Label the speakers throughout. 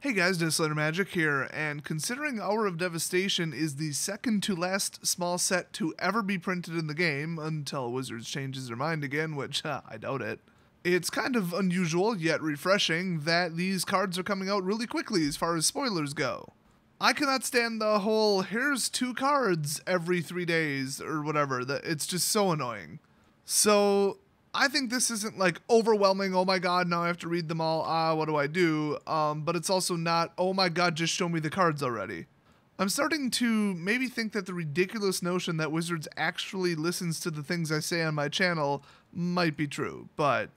Speaker 1: Hey guys, Devastating Magic here, and considering Hour of Devastation is the second to last small set to ever be printed in the game, until Wizards changes their mind again, which I doubt it, it's kind of unusual yet refreshing that these cards are coming out really quickly as far as spoilers go. I cannot stand the whole, here's 2 cards every 3 days or whatever, it's just so annoying. So I think this isn't like overwhelming, oh my god, now I have to read them all, what do I do? But it's also not, oh my god, just show me the cards already. I'm starting to maybe think that the ridiculous notion that Wizards actually listens to the things I say on my channel might be true, but,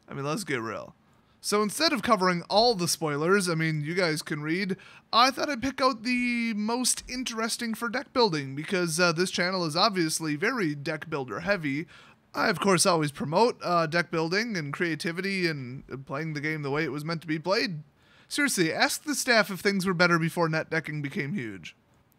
Speaker 1: I mean, let's get real. So instead of covering all the spoilers, I mean, you guys can read, I thought I'd pick out the most interesting for deck building, because this channel is obviously very deck builder heavy. I, of course, always promote deck building and creativity and playing the game the way it was meant to be played. Seriously, ask the staff if things were better before net decking became huge.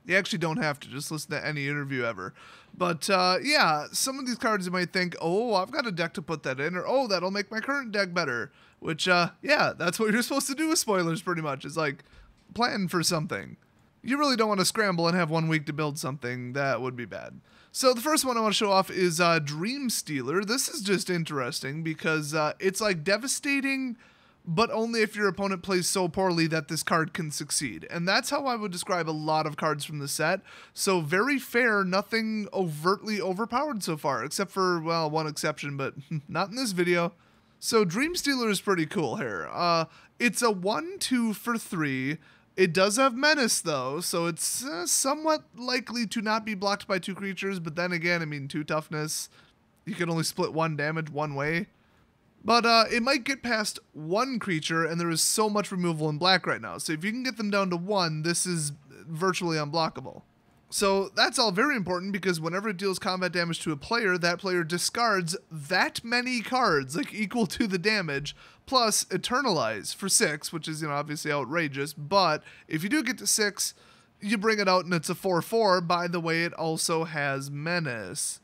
Speaker 1: You actually don't have to, just listen to any interview ever. But, yeah, some of these cards you might think, oh, I've got a deck to put that in, or, oh, that'll make my current deck better. Which, yeah, that's what you're supposed to do with spoilers, pretty much, is, like, plan for something. You really don't want to scramble and have 1 week to build something. That would be bad. So the first one I want to show off is Dreamsteeler. This is just interesting because it's like devastating, but only if your opponent plays so poorly that this card can succeed. And that's how I would describe a lot of cards from the set. So very fair, nothing overtly overpowered so far, except for, well, one exception, but not in this video. So Dreamsteeler is pretty cool here. It's a 1/2 for 3. It does have Menace, though, so it's somewhat likely to not be blocked by 2 creatures, but then again, I mean, 2 toughness, you can only split 1 damage one way. But it might get past 1 creature, and there is so much removal in black right now, so if you can get them down to 1, this is virtually unblockable. So that's all very important because whenever it deals combat damage to a player, that player discards that many cards, like equal to the damage, plus Eternalize for 6, which is, you know, obviously outrageous, but if you do get to 6, you bring it out and it's a 4/4. By the way, it also has Menace.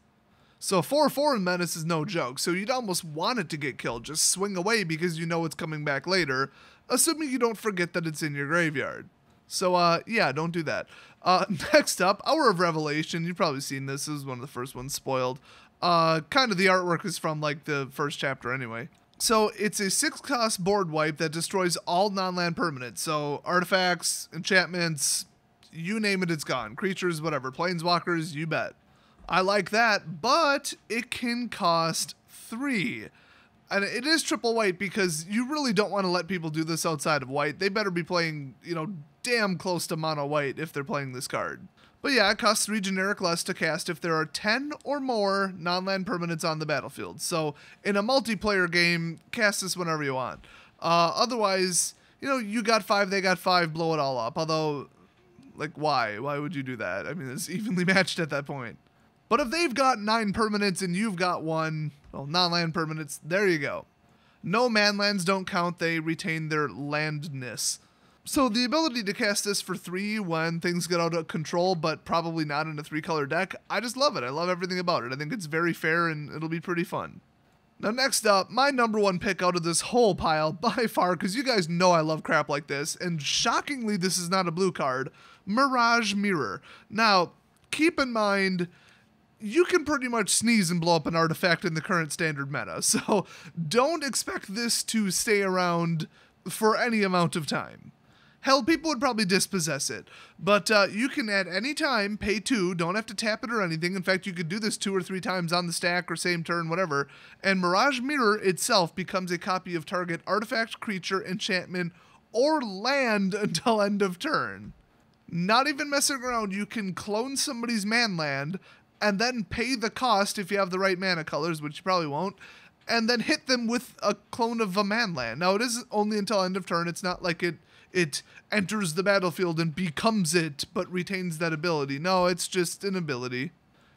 Speaker 1: So 4/4 in Menace is no joke, so you'd almost want it to get killed, just swing away because you know it's coming back later, assuming you don't forget that it's in your graveyard. So, yeah, don't do that. Next up, Hour of Revelation. You've probably seen this. This is one of the first ones spoiled. Kind of the artwork is from, like, the first chapter anyway. So, it's a 6-cost board wipe that destroys all non-land permanents. So, artifacts, enchantments, you name it, it's gone. Creatures, whatever. Planeswalkers, you bet. I like that, but it can cost 3. And it is triple white because you really don't want to let people do this outside of white. They better be playing, you know, damn close to mono white if they're playing this card. But yeah, it costs 3 generic less to cast if there are 10 or more non-land permanents on the battlefield. So in a multiplayer game, cast this whenever you want. Otherwise, you know, you got 5, they got 5, blow it all up. Although, like, why? Why would you do that? I mean, it's evenly matched at that point. But if they've got 9 permanents and you've got 1, well, non-land permanents, there you go. No manlands don't count, they retain their landness. So the ability to cast this for 3 when things get out of control, but probably not in a 3-color deck, I just love it. I love everything about it. I think it's very fair and it'll be pretty fun. Now next up, my number 1 pick out of this whole pile, by far, because you guys know I love crap like this, and shockingly this is not a blue card, Mirage Mirror. Now, keep in mind, you can pretty much sneeze and blow up an artifact in the current standard meta, so don't expect this to stay around for any amount of time. Hell, people would probably dispossess it, but you can at any time pay 2, don't have to tap it or anything. In fact, you could do this 2 or 3 times on the stack or same turn, whatever, and Mirage Mirror itself becomes a copy of target artifact, creature, enchantment, or land until end of turn. Not even messing around, you can clone somebody's manland, and then pay the cost if you have the right mana colors, which you probably won't, and then hit them with a clone of a manland. Now, it is only until end of turn. It's not like it enters the battlefield and becomes it, but retains that ability. No, it's just an ability.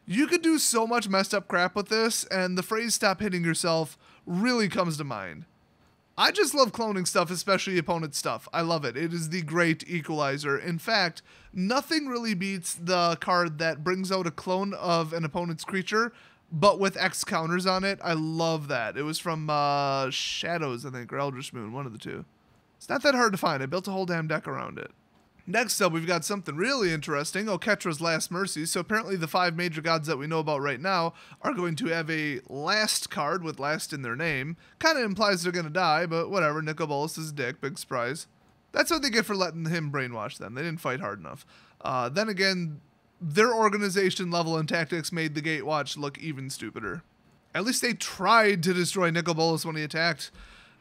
Speaker 1: You could do so much messed up crap with this, and the phrase "stop hitting yourself" really comes to mind. I just love cloning stuff, especially opponent stuff. I love it. It is the great equalizer. In fact, nothing really beats the card that brings out a clone of an opponent's creature, but with X counters on it. I love that. It was from Shadows, I think, or Eldritch Moon, one of the two. It's not that hard to find. I built a whole damn deck around it. Next up, we've got something really interesting, Oketra's Last Mercy. So apparently the 5 major gods that we know about right now are going to have a last card with last in their name. Kind of implies they're going to die, but whatever, Nicobolus is a dick, big surprise. That's what they get for letting him brainwash them. They didn't fight hard enough. Then again, their organization level and tactics made the Gatewatch look even stupider. At least they tried to destroy Nicobolus when he attacked,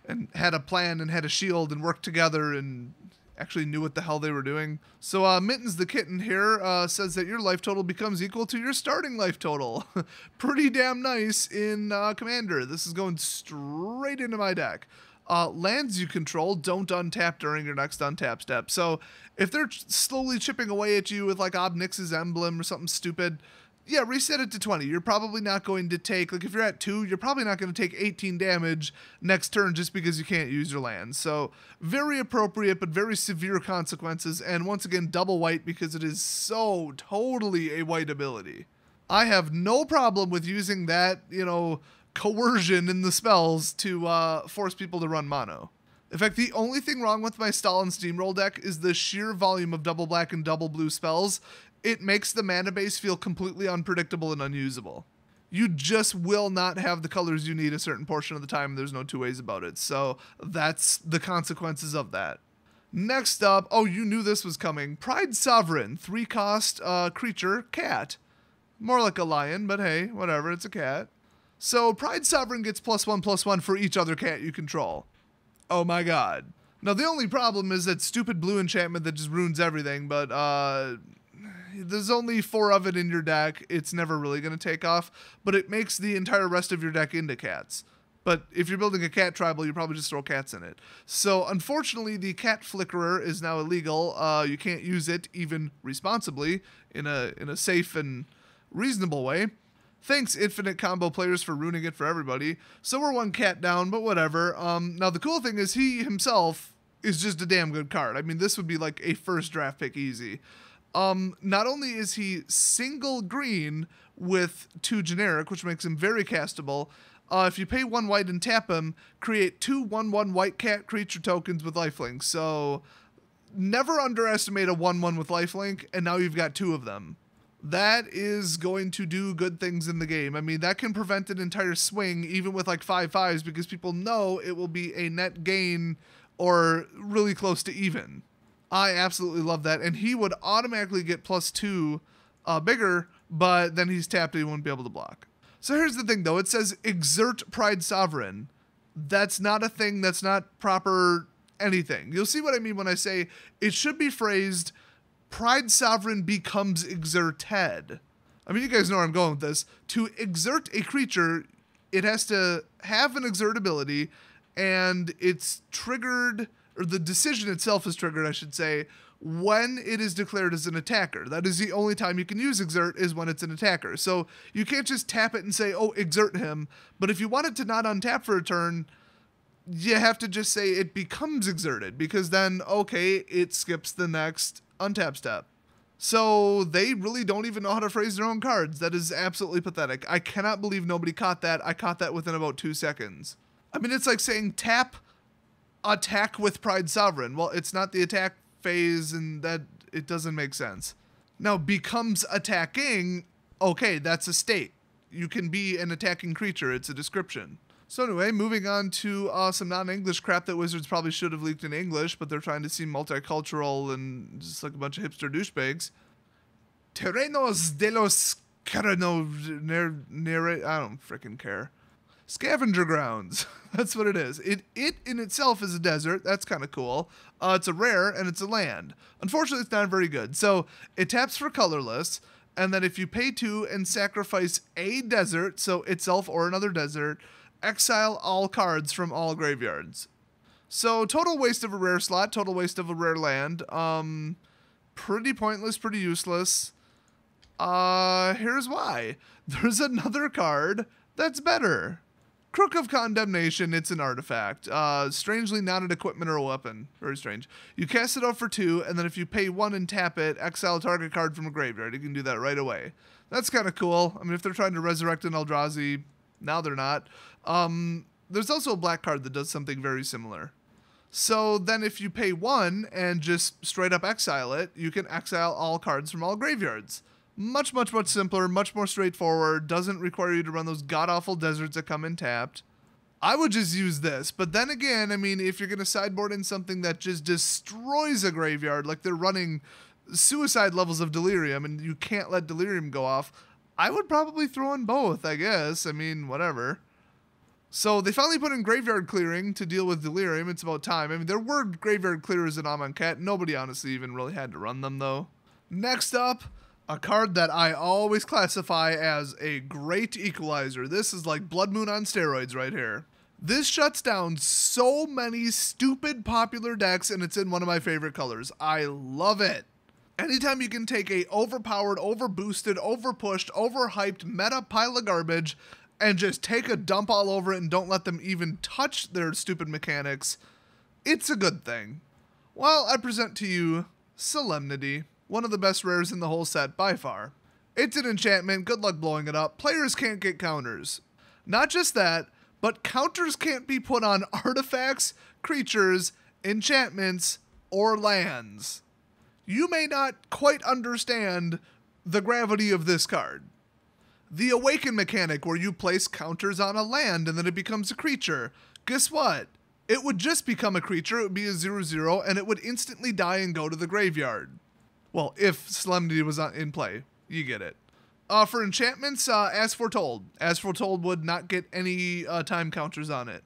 Speaker 1: and had a plan and had a shield and worked together and actually knew what the hell they were doing. So Mittens the Kitten here says that your life total becomes equal to your starting life total. Pretty damn nice in Commander. This is going straight into my deck. Lands you control don't untap during your next untap step. So if they're slowly chipping away at you with like Obnix's Emblem or something stupid, yeah, reset it to 20. You're probably not going to take, like if you're at 2, you're probably not going to take 18 damage next turn just because you can't use your lands. So very appropriate, but very severe consequences. And once again, double white because it is so totally a white ability. I have no problem with using that, coercion in the spells to force people to run mono. In fact, the only thing wrong with my Stalin Steamroll deck is the sheer volume of double black and double blue spells. It makes the mana base feel completely unpredictable and unusable. You just will not have the colors you need a certain portion of the time. There's no two ways about it. So that's the consequences of that. Next up, oh, you knew this was coming. Pride Sovereign, 3-cost creature, cat. More like a lion, but hey, whatever, it's a cat. So Pride Sovereign gets +1/+1 for each other cat you control. Oh my god. Now the only problem is that stupid blue enchantment that just ruins everything, but there's only 4 of it in your deck. It's never really going to take off, but it makes the entire rest of your deck into cats. But if you're building a cat tribal, you probably just throw cats in it. So unfortunately, the cat flickerer is now illegal. You can't use it even responsibly in a safe and reasonable way. Thanks, Infinite Combo players, for ruining it for everybody. So we're 1 cat down, but whatever. Now the cool thing is he himself is just a damn good card. I mean, this would be like a first draft pick easy. Not only is he single green with 2 generic, which makes him very castable, if you pay 1 white and tap him, create 2 1/1 white cat creature tokens with lifelink. So never underestimate a 1/1 with lifelink, and now you've got 2 of them. That is going to do good things in the game. I mean, that can prevent an entire swing, even with like 5/5s, because people know it will be a net gain or really close to even. I absolutely love that, and he would automatically get +2 bigger, but then he's tapped and he won't be able to block. So here's the thing, though. It says Exert Pride Sovereign. That's not a thing. That's not proper anything. You'll see what I mean when I say it should be phrased Pride Sovereign becomes exerted. I mean, you guys know where I'm going with this. To exert a creature, it has to have an exert ability, and it's triggered, or the decision itself is triggered, I should say, when it is declared as an attacker. That is the only time you can use exert, is when it's an attacker. So you can't just tap it and say, oh, exert him. But if you want it to not untap for a turn, you have to just say it becomes exerted, because then, okay, it skips the next untap step. So they really don't even know how to phrase their own cards. That is absolutely pathetic. I cannot believe nobody caught that. I caught that within about 2 seconds. I mean, it's like saying tap attack with Pride Sovereign. Well, it's not the attack phase, and that it doesn't make sense. Now, becomes attacking, okay, that's a state. You can be an attacking creature. It's a description. So anyway, moving on to some non-English crap that Wizards probably should have leaked in English, but they're trying to seem multicultural and just like a bunch of hipster douchebags. Terrenos de los Carano... I don't freaking care. Scavenger grounds. That's what it is. It in itself is a desert. That's kind of cool. It's a rare, and it's a land. Unfortunately, it's not very good. So it taps for colorless, and then if you pay 2 and sacrifice a desert, so itself or another desert, exile all cards from all graveyards. So total waste of a rare slot, total waste of a rare land. Pretty pointless, pretty useless. Here's why. There's another card that's better. Crook of Condemnation, it's an artifact. Strangely not an equipment or a weapon. Very strange. You cast it out for 2, and then if you pay 1 and tap it, exile target card from a graveyard. You can do that right away. That's kind of cool. I mean, if they're trying to resurrect an Eldrazi, now they're not. There's also a black card that does something very similar. So then if you pay 1 and just straight up exile it, you can exile all cards from all graveyards. Much, much, much simpler, much more straightforward, doesn't require you to run those god-awful deserts that come in tapped. I would just use this, but then again, I mean, if you're going to sideboard in something that just destroys a graveyard, like they're running suicide levels of Delirium and you can't let Delirium go off, I would probably throw in both, I guess. I mean, whatever. So they finally put in Graveyard Clearing to deal with Delirium. It's about time. I mean, there were Graveyard Clearers in Amonkhet. Nobody honestly even really had to run them, though. Next up, a card that I always classify as a great equalizer. This is like Blood Moon on steroids right here. This shuts down so many stupid popular decks, and it's in one of my favorite colors. I love it. Anytime you can take a overpowered, overboosted, overpushed, overhyped meta pile of garbage and just take a dump all over it and don't let them even touch their stupid mechanics, it's a good thing. Well, I present to you Solemnity, one of the best rares in the whole set by far. It's an enchantment, good luck blowing it up. Players can't get counters. Not just that, but counters can't be put on artifacts, creatures, enchantments, or lands. You may not quite understand the gravity of this card. The Awaken mechanic, where you place counters on a land and then it becomes a creature. Guess what? It would just become a creature, it would be a 0/0, and it would instantly die and go to the graveyard. Well, if Solemnity was in play. You get it. For enchantments, As Foretold. As Foretold would not get any time counters on it.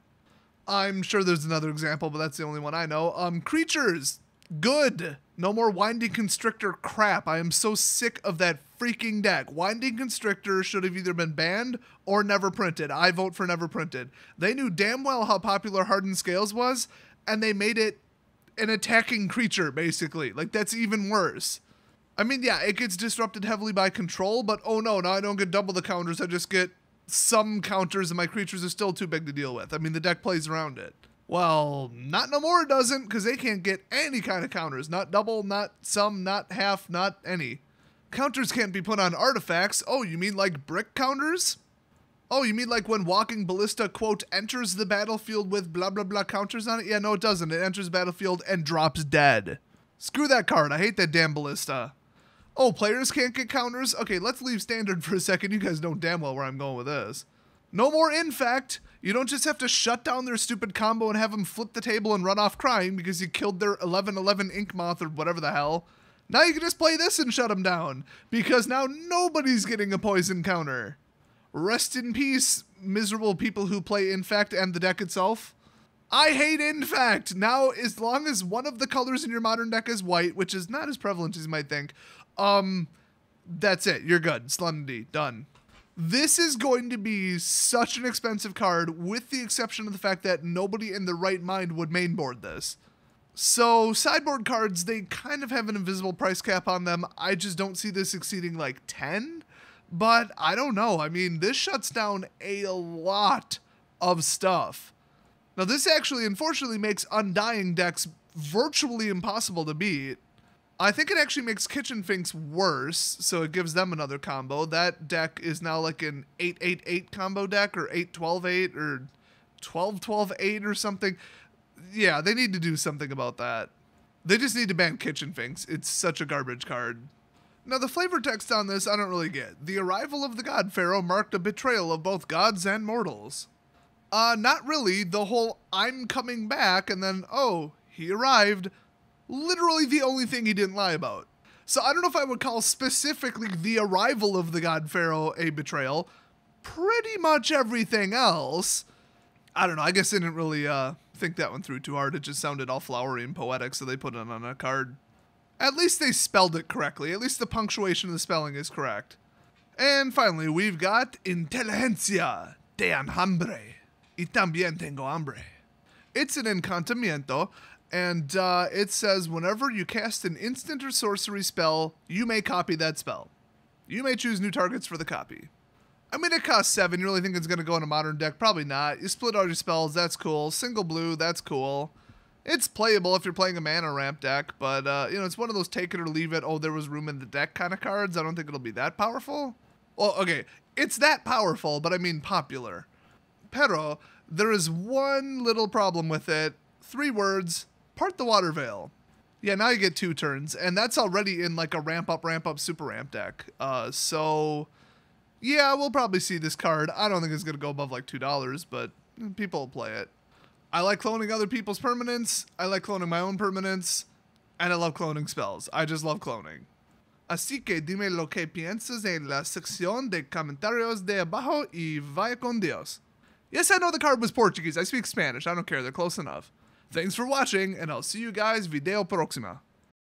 Speaker 1: I'm sure there's another example, but that's the only one I know. Creatures. Good. No more Winding Constrictor crap. I am so sick of that freaking deck. Winding Constrictor should have either been banned or never printed. I vote for never printed. They knew damn well how popular Hardened Scales was, and they made it an attacking creature, basically. Like, that's even worse. I mean, yeah, it gets disrupted heavily by control, but oh no, now I don't get double the counters. I just get some counters, and my creatures are still too big to deal with. I mean, the deck plays around it. Well, not no more it doesn't, because they can't get any kind of counters. Not double, not some, not half, not any. Counters can't be put on artifacts. Oh, you mean like brick counters? Oh, you mean like when Walking Ballista, quote, enters the battlefield with blah blah blah counters on it? Yeah, no it doesn't. It enters the battlefield and drops dead. Screw that card. I hate that damn Ballista. Oh, players can't get counters? Okay, let's leave standard for a second. You guys know damn well where I'm going with this. No more in fact. You don't just have to shut down their stupid combo and have them flip the table and run off crying because you killed their 11/11 Ink Moth or whatever the hell. Now you can just play this and shut them down, because now nobody's getting a poison counter. Rest in peace, miserable people who play Infact and the deck itself. I hate Infact! Now, as long as one of the colors in your modern deck is white, which is not as prevalent as you might think, that's it. You're good. Solemnity. Done. This is going to be such an expensive card, with the exception of the fact that nobody in their right mind would mainboard this. So, sideboard cards, they kind of have an invisible price cap on them. I just don't see this exceeding like 10, but I don't know. I mean, this shuts down a lot of stuff. Now, this actually, unfortunately, makes Undying decks virtually impossible to beat. I think it actually makes Kitchen Finks worse, so it gives them another combo. That deck is now like an 8-8-8 combo deck, or 8-12-8, or 12-12-8 or something. Yeah, they need to do something about that. They just need to ban Kitchen Finks. It's such a garbage card. Now, the flavor text on this I don't really get. The arrival of the God Pharaoh marked a betrayal of both gods and mortals. Not really. The whole I'm coming back and then, oh, he arrived. Literally the only thing he didn't lie about. So I don't know if I would call specifically the arrival of the God Pharaoh a betrayal. Pretty much everything else, I don't know. I guess they didn't really think that one through too hard. It just sounded all flowery and poetic, so they put it on a card. At least they spelled it correctly. At least the punctuation of the spelling is correct. And finally, we've got Inteligencia de Enjambre. Y también tengo hambre. It's an encantamiento. And it says, whenever you cast an instant or sorcery spell, you may copy that spell. You may choose new targets for the copy. I mean, it costs 7. You really think it's going to go in a modern deck? Probably not. You split all your spells, that's cool. Single blue, that's cool. It's playable if you're playing a mana ramp deck, but, you know, it's one of those take it or leave it, oh, there was room in the deck kind of cards. I don't think it'll be that powerful. Well, okay, it's that powerful, but I mean popular. Pero, there is one little problem with it. 3 words, part the water veil. Yeah, now you get 2 turns, and that's already in like a ramp up, super ramp deck. So yeah, we'll probably see this card. I don't think it's going to go above like $2, but people will play it. I like cloning other people's permanents, I like cloning my own permanents, and I love cloning spells. I just love cloning. Así que dime lo que piensas en la sección de comentarios de abajo y vaya con Dios. Yes, I know the card was Portuguese. I speak Spanish. I don't care. They're close enough. Thanks for watching, and I'll see you guys video próxima.